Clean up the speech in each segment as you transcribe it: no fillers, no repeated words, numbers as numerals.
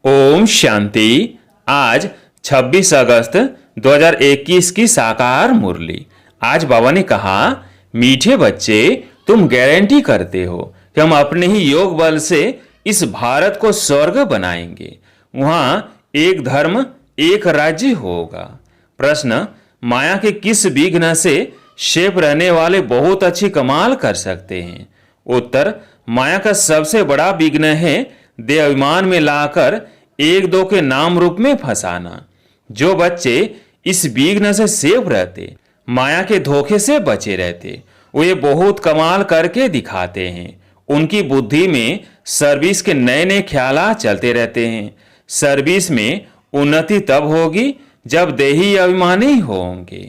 ओम शांति। आज 26 अगस्त 2021 की साकार मुरली। आज बाबा ने कहा, मीठे बच्चे, तुम गारंटी करते हो कि हम अपने ही योग बल से इस भारत को स्वर्ग बनाएंगे। वहां एक धर्म एक राज्य होगा। प्रश्न, माया के किस विघ्न से शेप रहने वाले बहुत अच्छी कमाल कर सकते हैं? उत्तर, माया का सबसे बड़ा विघ्न है देह अभिमान में लाकर एक दो के नाम रूप में फंसाना। जो बच्चे इस विघ्न से सेफ रहते, माया के धोखे से बचे रहते, वे बहुत कमाल करके दिखाते हैं। उनकी बुद्धि में सर्विस के नए नए ख्याल चलते रहते हैं। सर्विस में उन्नति तब होगी जब देही अभिमानी होंगे।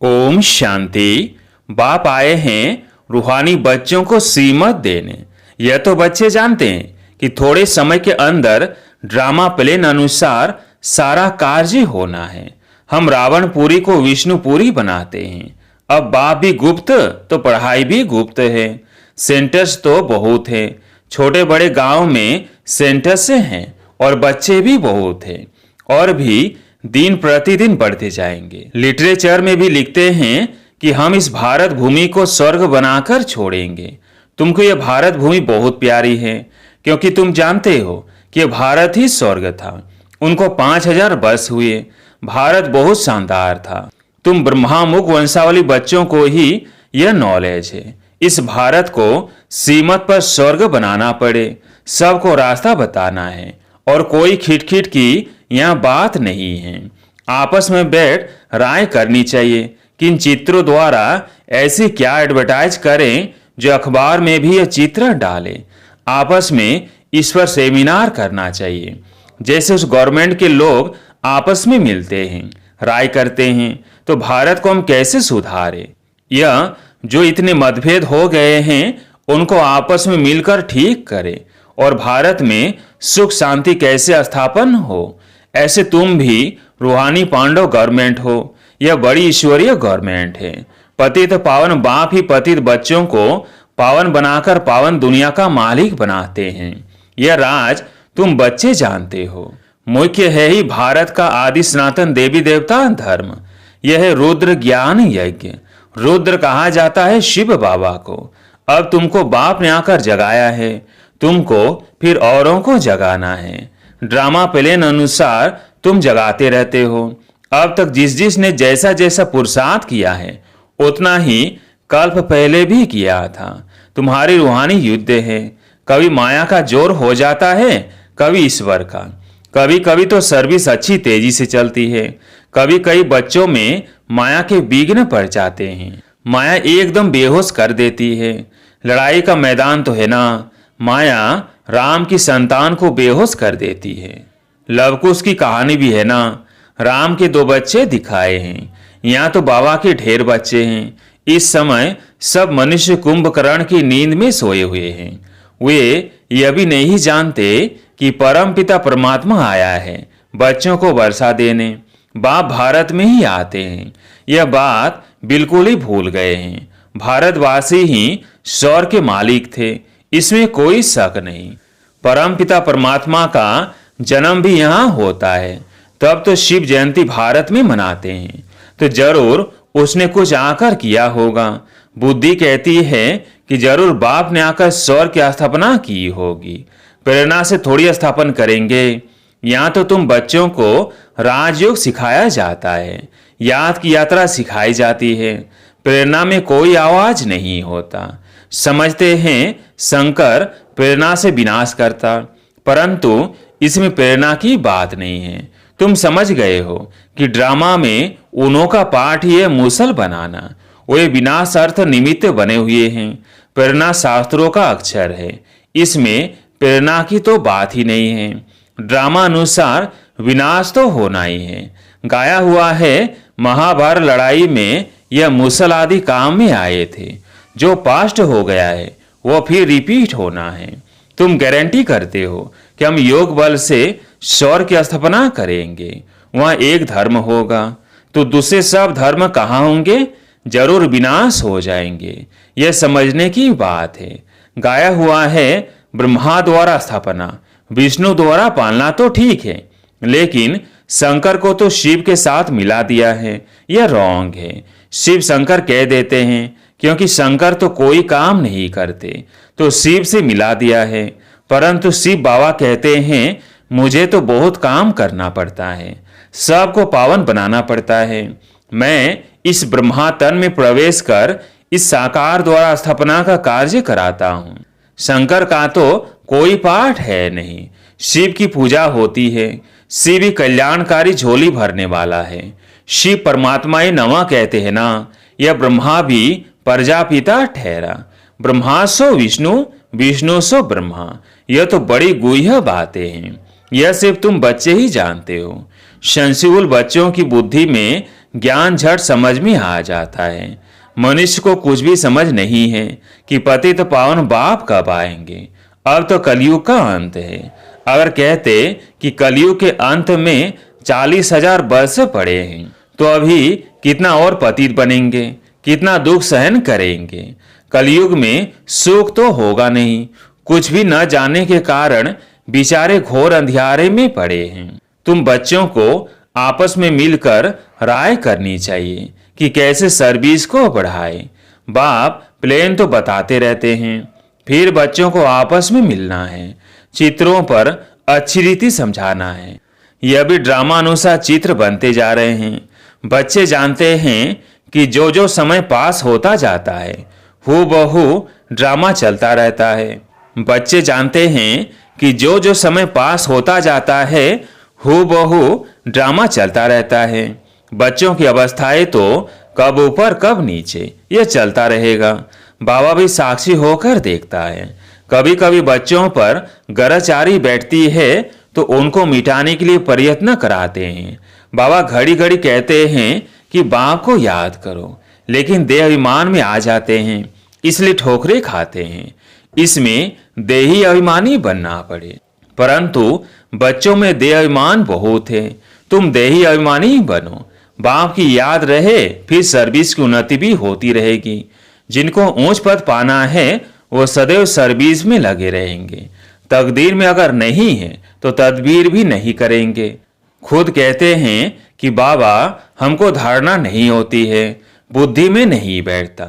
ओम शांति। बाप आए हैं रूहानी बच्चों को श्रीमत देने। यह तो बच्चे जानते हैं कि थोड़े समय के अंदर ड्रामा प्लेन अनुसार सारा कार्य होना है। हम रावणपुरी को विष्णुपुरी बनाते हैं। अब बाप भी गुप्त तो पढ़ाई भी गुप्त है। सेंटर्स तो बहुत है। छोटे बड़े गांव में सेंटर्स हैं और बच्चे भी बहुत हैं और भी दिन प्रतिदिन बढ़ते जाएंगे। लिटरेचर में भी लिखते हैं कि हम इस भारत भूमि को स्वर्ग बनाकर छोड़ेंगे। तुमको यह भारत भूमि बहुत प्यारी है क्योंकि तुम जानते हो कि भारत ही स्वर्ग था। उनको 5000 वर्ष हुए। भारत बहुत शानदार था। तुम ब्रह्मामुख वंशावली बच्चों को ही यह नॉलेज है। इस भारत को सीमत पर स्वर्ग बनाना पड़े, सबको रास्ता बताना है और कोई खिटखिट की यहाँ बात नहीं है। आपस में बैठ राय करनी चाहिए कि इन चित्रों द्वारा ऐसी क्या एडवर्टाइज करें जो अखबार में भी यह चित्र डाले। आपस में इस पर सेमिनार करना चाहिए। जैसे उस गवर्नमेंट के लोग आपस में मिलते हैं, राय करते हैं, तो भारत को हम कैसे सुधारें। यह जो इतने मतभेद हो गए हैं उनको आपस में मिलकर ठीक करें और भारत में सुख शांति कैसे स्थापन हो। ऐसे तुम भी रूहानी पांडव गवर्नमेंट हो। यह बड़ी ईश्वरीय गवर्नमेंट है। पतित पावन बाप ही पतित बच्चों को पावन बनाकर पावन दुनिया का मालिक बनाते हैं। यह राज तुम बच्चे जानते हो। मुख्य है ही भारत का आदि सनातन देवी देवता धर्म। यह है रुद्र ज्ञान यज्ञ। रुद्र कहा जाता है शिव बाबा को। अब तुमको बाप ने आकर जगाया है, तुमको फिर औरों को जगाना है। ड्रामा प्लेन अनुसार तुम जगाते रहते हो। अब तक जिस जिस ने जैसा जैसा पुरुषार्थ किया है उतना ही कल्प पहले भी किया था। तुम्हारी रूहानी युद्ध है। कभी माया का जोर हो जाता है, कभी ईश्वर का। कभी कभी तो सर्विस अच्छी तेजी से चलती है। कभी कई बच्चों में माया के विघ्न पड़ जाते हैं। माया एकदम बेहोश कर देती है। लड़ाई का मैदान तो है ना। माया राम की संतान को बेहोश कर देती है। लवकुश की कहानी भी है ना। राम के 2 बच्चे दिखाए हैं। यहाँ तो बाबा के ढेर बच्चे हैं। इस समय सब मनुष्य कुंभकर्ण की नींद में सोए हुए हैं। वे यह भी नहीं जानते कि परम पिता परमात्मा आया है बच्चों को वर्षा देने। बाप भारत में ही आते हैं। यह बात बिल्कुल ही भूल गए हैं। भारतवासी ही स्वर्ग के मालिक थे, इसमें कोई शक नहीं। परम पिता परमात्मा का जन्म भी यहाँ होता है। तब तो शिव जयंती भारत में मनाते हैं, तो जरूर उसने कुछ आकर किया होगा। बुद्धि कहती है कि जरूर बाप ने आकर स्वर्ग की स्थापना की होगी। प्रेरणा से थोड़ी स्थापन करेंगे। यहाँ तो तुम बच्चों को राजयोग सिखाया जाता है, याद की यात्रा सिखाई जाती है। प्रेरणा में कोई आवाज नहीं होता। समझते हैं शंकर प्रेरणा से विनाश करता, परंतु इसमें प्रेरणा की बात नहीं है। तुम समझ गए हो कि ड्रामा में उन्हों का पाठ ही है मुसल बनाना। वे विनाश अर्थ निमित्त बने हुए हैं। प्रेरणा शास्त्रों का अक्षर है, इसमें प्रेरणा की तो बात ही नहीं है। ड्रामा अनुसार विनाश तो होना ही है। गाया हुआ है महाभारत लड़ाई में यह मुसल आदि काम में आए थे। जो पास्ट हो गया है वो फिर रिपीट होना है। तुम गारंटी करते हो कि हम योग बल से स्वर्ग की स्थापना करेंगे। वहां एक धर्म होगा तो दूसरे सब धर्म कहाँ होंगे? जरूर विनाश हो जाएंगे। यह समझने की बात है। गाया हुआ है ब्रह्मा द्वारा स्थापना, विष्णु द्वारा पालना तो ठीक है, लेकिन शंकर को तो शिव के साथ मिला दिया है, यह रॉन्ग है। शिव शंकर कह देते हैं क्योंकि शंकर तो कोई काम नहीं करते, तो शिव से मिला दिया है। परंतु शिव बाबा कहते हैं मुझे तो बहुत काम करना पड़ता है, सबको पावन बनाना पड़ता है। मैं इस ब्रह्मा तन में प्रवेश कर इस साकार द्वारा स्थापना का कार्य कराता हूँ। शंकर का तो कोई पाठ है नहीं, शिव की पूजा होती है। शिव ही कल्याणकारी झोली भरने वाला है। शिव परमात्मा ही नवा कहते हैं ना, यह ब्रह्मा भी प्रजापिता ठहरा। ब्रह्मा सो विष्णु, विष्णु सो ब्रह्मा। यह तो बड़ी गुह्य बातें हैं, यह सिर्फ तुम बच्चे ही जानते हो। संशुल बच्चों की बुद्धि में ज्ञान झट समझ में आ जाता है। मनुष्य को कुछ भी समझ नहीं है कि पतित पावन बाप कब आएंगे। अब तो कलयुग का अंत है। अगर कहते कि कलयुग के अंत में 40,000 वर्ष पड़े हैं, तो अभी कितना और पतित बनेंगे, कितना दुख सहन करेंगे। कलयुग में सुख तो होगा नहीं। कुछ भी न जानने के कारण बेचारे घोर अंधियारे में पड़े हैं। तुम बच्चों को आपस में मिलकर राय करनी चाहिए कि कैसे सर्विस को बढ़ाए। बाप प्लान तो बताते रहते हैं, फिर बच्चों को आपस में मिलना है, चित्रों पर अच्छी रीति समझाना है। यह भी ड्रामा अनुसार चित्र बनते जा रहे हैं। बच्चे जानते हैं कि जो जो समय पास होता जाता है हूबहू ड्रामा चलता रहता है। बच्चे जानते हैं कि जो जो समय पास होता जाता है हूबहू ड्रामा चलता रहता है। बच्चों की अवस्थाएं तो कब ऊपर कब नीचे यह चलता रहेगा। बाबा भी साक्षी होकर देखता है। कभी कभी बच्चों पर गरजचारी बैठती है तो उनको मिटाने के लिए प्रयत्न कराते हैं। बाबा घड़ी घड़ी कहते हैं कि बाप को याद करो, लेकिन देह अभिमान में आ जाते हैं, इसलिए ठोकरे खाते हैं। इसमें देही अभिमानी बनना पड़े, परंतु बच्चों में देह अभिमान बहुत है। तुम देही अभिमानी बनो, बाप की याद रहे, फिर सर्विस की उन्नति भी होती रहेगी। जिनको ऊंच पद पाना है वो सदैव सर्विस में लगे रहेंगे। तकदीर में अगर नहीं है तो तदबीर भी नहीं करेंगे। खुद कहते हैं कि बाबा हमको धारणा नहीं होती है, बुद्धि में नहीं बैठता।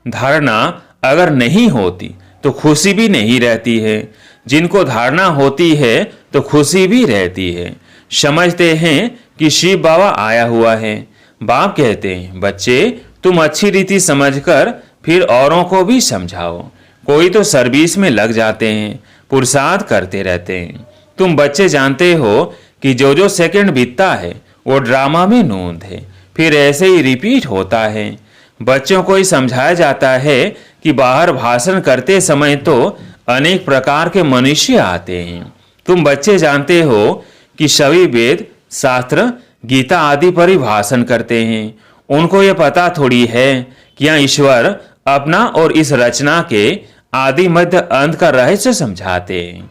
धारणा अगर नहीं होती तो खुशी भी नहीं रहती है। जिनको धारणा होती है तो खुशी भी रहती है। समझते हैं कि शिव बाबा आया हुआ है। बाप कहते हैं बच्चे तुम अच्छी रीति समझकर फिर औरों को भी समझाओ। कोई तो सर्विस में लग जाते हैं, पुरुषार्थ करते रहते हैं। तुम बच्चे जानते हो कि जो जो सेकंड बीतता है वो ड्रामा में नूंद है, फिर ऐसे ही रिपीट होता है। बच्चों को ही समझाया जाता है कि बाहर भाषण करते समय तो अनेक प्रकार के मनुष्य आते हैं। तुम बच्चे जानते हो कि सभी वेद शास्त्र गीता आदि पर ही भाषण करते हैं। उनको यह पता थोड़ी है कि यहाँ ईश्वर अपना और इस रचना के आदि मध्य अंत का रहस्य समझाते हैं।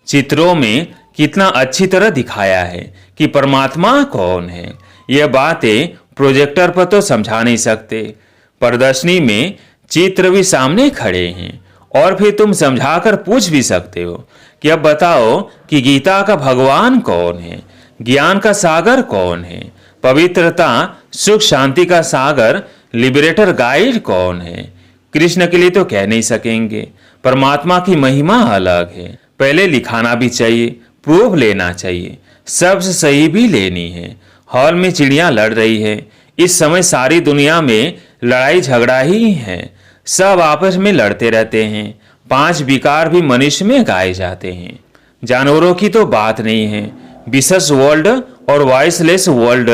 चित्रों में कितना अच्छी तरह दिखाया है कि परमात्मा कौन है। यह बातें प्रोजेक्टर पर तो समझा नहीं सकते, प्रदर्शनी में चित्र भी सामने खड़े हैं और फिर तुम समझाकर पूछ भी सकते हो कि अब बताओ कि गीता का भगवान कौन है, ज्ञान का सागर कौन है, पवित्रता सुख शांति का सागर लिबरेटर गाइड कौन है। कृष्ण के लिए तो कह नहीं सकेंगे, परमात्मा की महिमा अलग है। पहले लिखाना भी चाहिए, प्रूफ लेना चाहिए, सबसे सही भी लेनी है। हॉल में चिड़िया लड़ रही है। इस समय सारी दुनिया में लड़ाई झगड़ा ही है, सब आपस में लड़ते रहते हैं। 5 विकार भी मनुष्य में गाए जाते हैं। जानवरों की तो बात नहीं है। विशेष वर्ल्ड और वॉइसलेस वर्ल्ड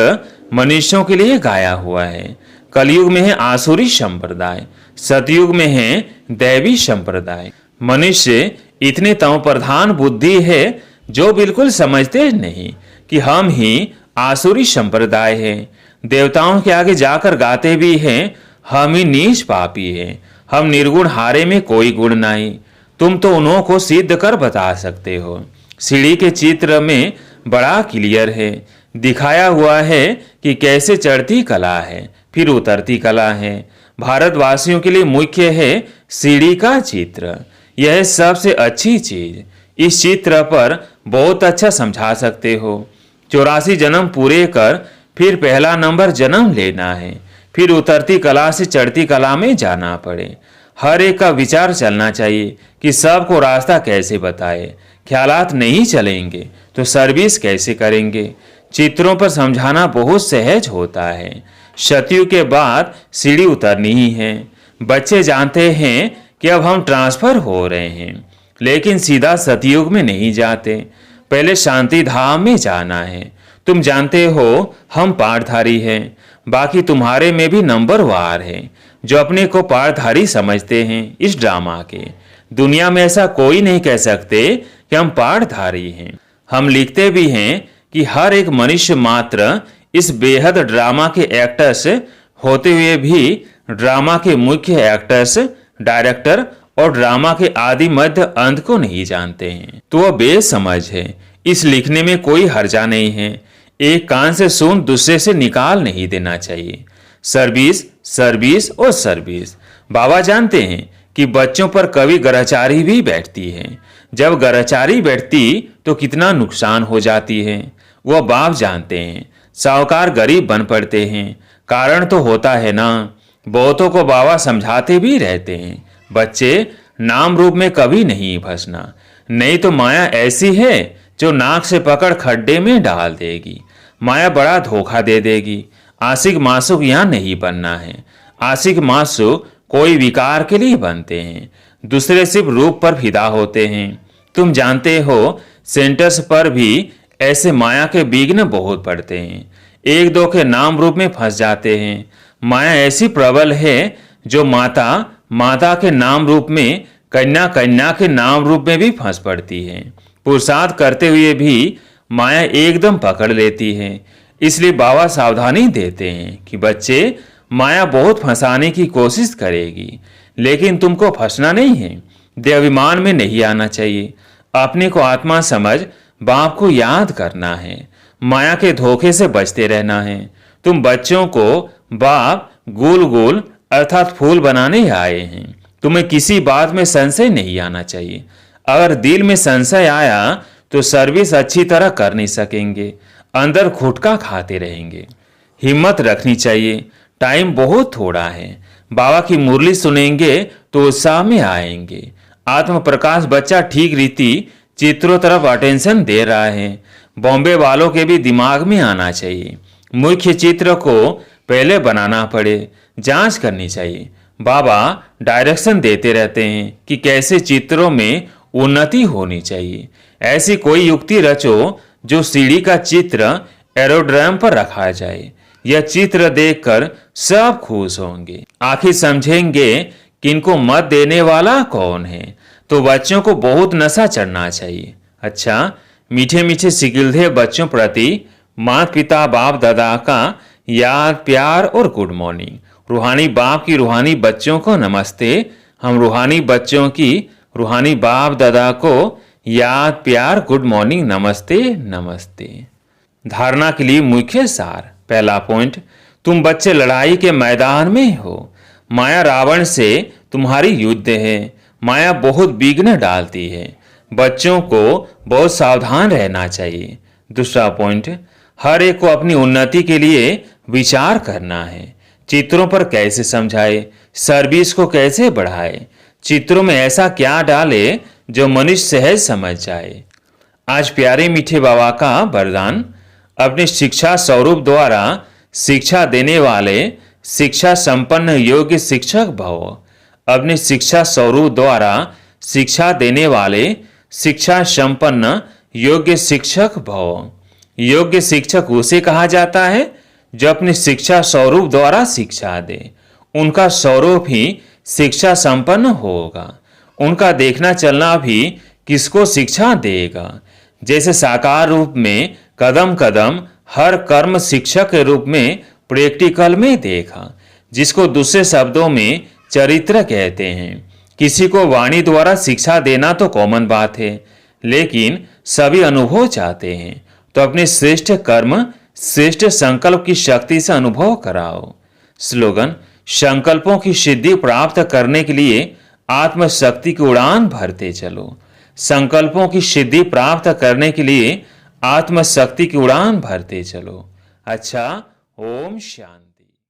मनुष्यों के लिए गाया हुआ है। कलयुग में है आसुरी संप्रदाय, सतयुग में है दैवी संप्रदाय। मनुष्य इतने तम प्रधान बुद्धि है जो बिल्कुल समझते नहीं कि हम ही आसुरी संप्रदाय है। देवताओं के आगे जाकर गाते भी हैं हम ही नीच पापी हैं, हम निर्गुण हारे में कोई गुण नहीं। तुम तो उन्हों को सिद्ध कर बता सकते हो। सीढ़ी के चित्र में बड़ा क्लियर है, दिखाया हुआ है कि कैसे चढ़ती कला है फिर उतरती कला है। भारतवासियों के लिए मुख्य है सीढ़ी का चित्र। यह सबसे अच्छी चीज। इस चित्र पर बहुत अच्छा समझा सकते हो। 84 जन्म पूरे कर फिर पहला नंबर जन्म लेना है, फिर उतरती कला से चढ़ती कला में जाना पड़े। हर एक का विचार चलना चाहिए कि सबको रास्ता कैसे बताए। ख्यालात नहीं चलेंगे तो सर्विस कैसे करेंगे। चित्रों पर समझाना बहुत सहज होता है। सतयुग के बाद सीढ़ी उतरनी ही है। बच्चे जानते हैं कि अब हम ट्रांसफर हो रहे हैं, लेकिन सीधा सतयुग में नहीं जाते, पहले शांति धाम में जाना है। तुम जानते हो हम पाठधारी हैं, बाकी तुम्हारे में भी नंबर वार है जो अपने को पाठधारी समझते हैं। इस ड्रामा के दुनिया में ऐसा कोई नहीं कह सकते कि हम पाठधारी हैं। हम लिखते भी हैं कि हर एक मनुष्य मात्र इस बेहद ड्रामा के एक्टर्स होते हुए भी ड्रामा के मुख्य एक्टर्स, डायरेक्टर और ड्रामा के आदि मध्य अंत को नहीं जानते हैं, तो वह बेसमझ है। इस लिखने में कोई हर्जा नहीं है। एक कान से सुन दूसरे से निकाल नहीं देना चाहिए। सर्विस, सर्विस और सर्विस। बाबा जानते हैं कि बच्चों पर कभी ग्रहचारी भी बैठती है। जब ग्रहचारी बैठती तो कितना नुकसान हो जाती है, वह बाप जानते हैं। साहूकार गरीब बन पड़ते हैं, कारण तो होता है ना। बहुतों को बाबा समझाते भी रहते हैं, बच्चे नाम रूप में कभी नहीं फंसना, नहीं तो माया ऐसी है जो नाक से पकड़ खड्डे में डाल देगी। माया बड़ा धोखा दे देगी। आशिक मासूक यहाँ नहीं बनना है। आशिक मासूक कोई विकार के लिए बनते हैं, दूसरे सिर्फ रूप पर फिदा होते हैं। तुम जानते हो सेंटर्स पर भी ऐसे माया के विघ्न बहुत पड़ते हैं, एक दो के नाम रूप में फंस जाते हैं। माया ऐसी प्रबल है जो माता, माता के नाम रूप में, कन्या, कन्या के नाम रूप में भी फंस पड़ती है। पुरुषार्थ करते हुए भी माया एकदम पकड़ लेती है। इसलिए बाबा सावधानी देते हैं कि बच्चे, माया बहुत फंसाने की कोशिश करेगी, लेकिन तुमको फंसना नहीं है। देहाभिमान में नहीं आना चाहिए। अपने को आत्मा समझ बाप को याद करना है। माया के धोखे से बचते रहना है। तुम बच्चों को बाप गोल गोल अर्थात फूल बनाने आए हैं। तुम्हें किसी बात में संशय नहीं आना चाहिए। अगर दिल में संशय आया तो सर्विस अच्छी तरह कर नहीं सकेंगे, अंदर खुटका खाते रहेंगे। हिम्मत रखनी चाहिए, टाइम बहुत थोड़ा है। बाबा की मुरली सुनेंगे तो उत्साह में आएंगे। आत्म प्रकाश बच्चा ठीक रीति चित्रों तरफ अटेंशन दे रहा है। बॉम्बे वालों के भी दिमाग में आना चाहिए। मुख्य चित्र को पहले बनाना पड़े, जांच करनी चाहिए। बाबा डायरेक्शन देते रहते हैं कि कैसे चित्रों में उन्नति होनी चाहिए। ऐसी कोई युक्ति रचो जो सीढ़ी का चित्र एरोड्रम पर रखा जाए। यह चित्र देखकर सब खुश होंगे, आखिर समझेंगे कि इनको मत देने वाला कौन है। तो बच्चों को बहुत नशा चढ़ना चाहिए। अच्छा, मीठे मीठे सिकिलधे बच्चों प्रति माता पिता बाप दादा का याद, प्यार और गुड मॉर्निंग। रूहानी बाप की रूहानी बच्चों को नमस्ते। हम रूहानी बच्चों की रूहानी बाप दादा को याद, प्यार, गुड मॉर्निंग, नमस्ते नमस्ते। धारणा के लिए मुख्य सार। पहला पॉइंट, तुम बच्चे लड़ाई के मैदान में हो। माया रावण से तुम्हारी युद्ध है। माया बहुत विघ्न डालती है। बच्चों को बहुत सावधान रहना चाहिए। दूसरा पॉइंट, हर एक को अपनी उन्नति के लिए विचार करना है। चित्रों पर कैसे समझाए, सर्विस को कैसे बढ़ाए, चित्रों में ऐसा क्या डाले जो मनुष्य सहज समझ जाए। आज प्यारे मीठे बाबा का वरदान, अपने शिक्षा स्वरूप द्वारा शिक्षा देने वाले शिक्षा संपन्न योग्य शिक्षक भव। अपने शिक्षा स्वरूप द्वारा शिक्षा देने वाले शिक्षा संपन्न योग्य शिक्षक भव। योग्य शिक्षक उसे कहा जाता है जो अपनी शिक्षा स्वरूप द्वारा शिक्षा दे। उनका स्वरूप ही शिक्षा संपन्न होगा। उनका देखना चलना भी किसको शिक्षा देगा। जैसे साकार रूप में कदम कदम हर कर्म शिक्षक के रूप में प्रैक्टिकल में देखा, जिसको दूसरे शब्दों में चरित्र कहते हैं। किसी को वाणी द्वारा शिक्षा देना तो कॉमन बात है, लेकिन सभी अनुभव चाहते हैं, तो अपने श्रेष्ठ कर्म, श्रेष्ठ संकल्प की शक्ति से अनुभव कराओ। स्लोगन, संकल्पों की सिद्धि प्राप्त करने के लिए आत्मशक्ति की उड़ान भरते चलो। संकल्पों की सिद्धि प्राप्त करने के लिए आत्मशक्ति की उड़ान भरते चलो। अच्छा, ओम शांति।